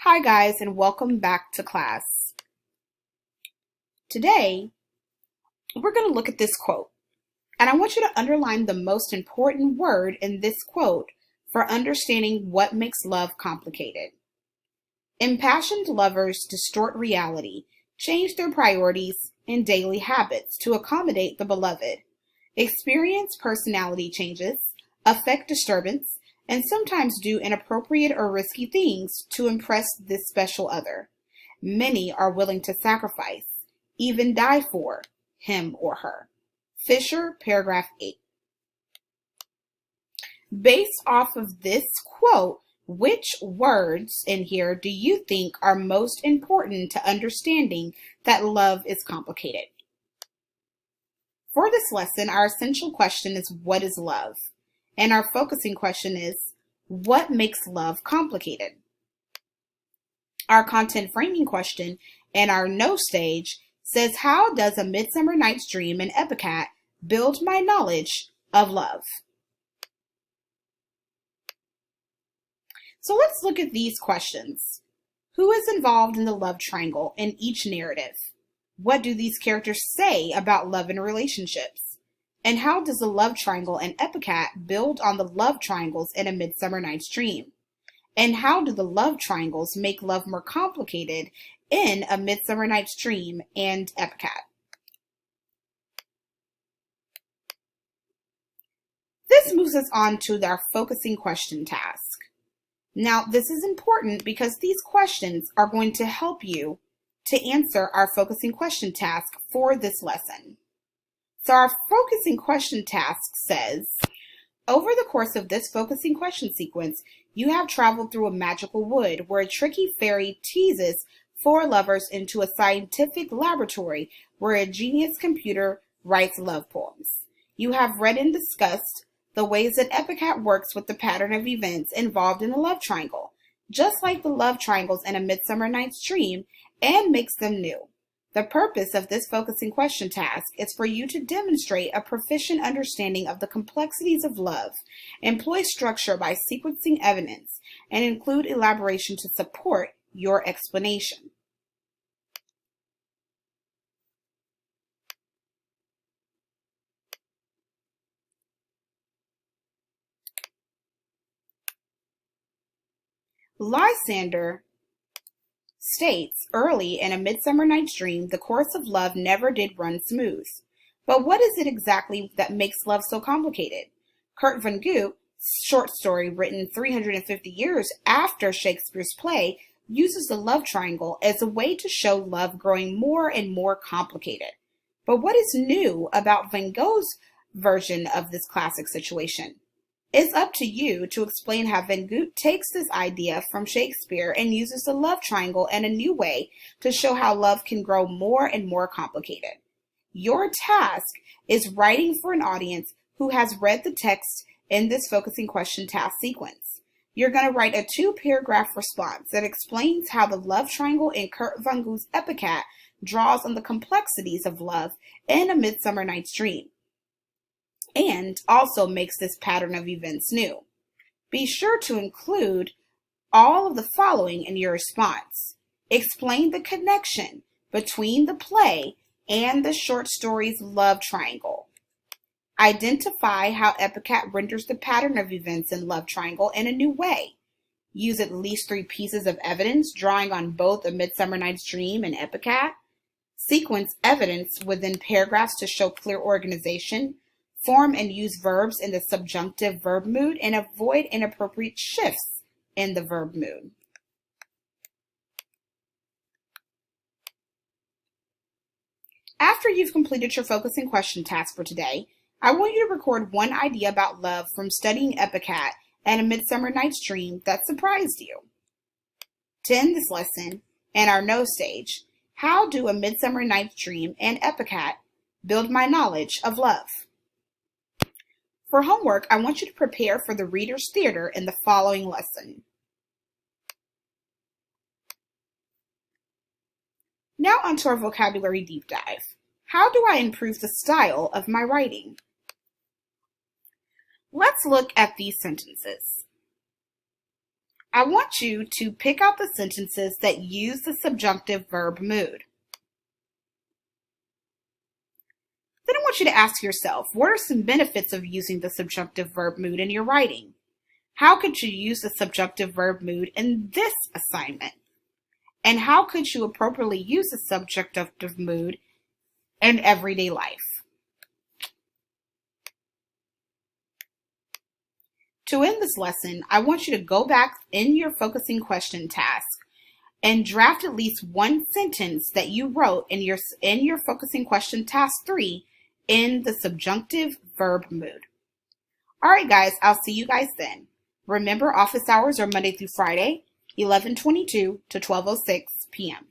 Hi guys, and welcome back to class. Today, we're going to look at this quote, and I want you to underline the most important word in this quote for understanding what makes love complicated. Impassioned lovers distort reality, change their priorities and daily habits to accommodate the beloved, experience personality changes, affect disturbance, and sometimes do inappropriate or risky things to impress this special other. Many are willing to sacrifice, even die for, him or her. Fisher, paragraph 8. Based off of this quote, which words in here do you think are most important to understanding that love is complicated? For this lesson, our essential question is, what is love? And our focusing question is, what makes love complicated? Our content framing question and our no stage says, how does A Midsummer Night's Dream and Epitaph build my knowledge of love? So let's look at these questions. Who is involved in the love triangle in each narrative? What do these characters say about love and relationships? And how does the love triangle in Epitaph build on the love triangles in A Midsummer Night's Dream? And how do the love triangles make love more complicated in A Midsummer Night's Dream and Epitaph? This moves us on to our focusing question task. Now, this is important because these questions are going to help you to answer our focusing question task for this lesson. So our focusing question task says, over the course of this focusing question sequence, you have traveled through a magical wood where a tricky fairy teases four lovers into a scientific laboratory where a genius computer writes love poems. You have read and discussed the ways that Epitaph works with the pattern of events involved in the love triangle, just like the love triangles in A Midsummer Night's Dream, and makes them new. The purpose of this focusing question task is for you to demonstrate a proficient understanding of the complexities of love, employ structure by sequencing evidence, and include elaboration to support your explanation. Lysander states, early in A Midsummer Night's Dream, the course of love never did run smooth. But what is it exactly that makes love so complicated? Kurt Vonnegut's short story, written 350 years after Shakespeare's play, uses the love triangle as a way to show love growing more and more complicated. But what is new about Van Gogh's version of this classic situation? It's up to you to explain how Van Gogh takes this idea from Shakespeare and uses the love triangle in a new way to show how love can grow more and more complicated. Your task is writing for an audience who has read the text in this focusing question task sequence. You're going to write a 2-paragraph response that explains how the love triangle in Kurt Vonnegut's Epitaph draws on the complexities of love in A Midsummer Night's Dream, and also makes this pattern of events new. Be sure to include all of the following in your response. Explain the connection between the play and the short story's love triangle. Identify how Epitaph renders the pattern of events in love triangle in a new way. Use at least 3 pieces of evidence drawing on both A Midsummer Night's Dream and Epitaph. Sequence evidence within paragraphs to show clear organization. Form and use verbs in the subjunctive verb mood and avoid inappropriate shifts in the verb mood. After you've completed your focusing question task for today, I want you to record one idea about love from studying Epitaph and A Midsummer Night's Dream that surprised you. To end this lesson and our no stage, how do A Midsummer Night's Dream and Epitaph build my knowledge of love? For homework, I want you to prepare for the Reader's Theater in the following lesson. Now onto our vocabulary deep dive. How do I improve the style of my writing? Let's look at these sentences. I want you to pick out the sentences that use the subjunctive verb mood. Then I want you to ask yourself, what are some benefits of using the subjunctive verb mood in your writing? How could you use the subjunctive verb mood in this assignment? And how could you appropriately use the subjunctive mood in everyday life? To end this lesson, I want you to go back in your focusing question task and draft at least one sentence that you wrote in your focusing question task 3 in the subjunctive verb mood. All right, guys, I'll see you guys then. Remember, office hours are Monday through Friday, 11:22 to 12:06 p.m.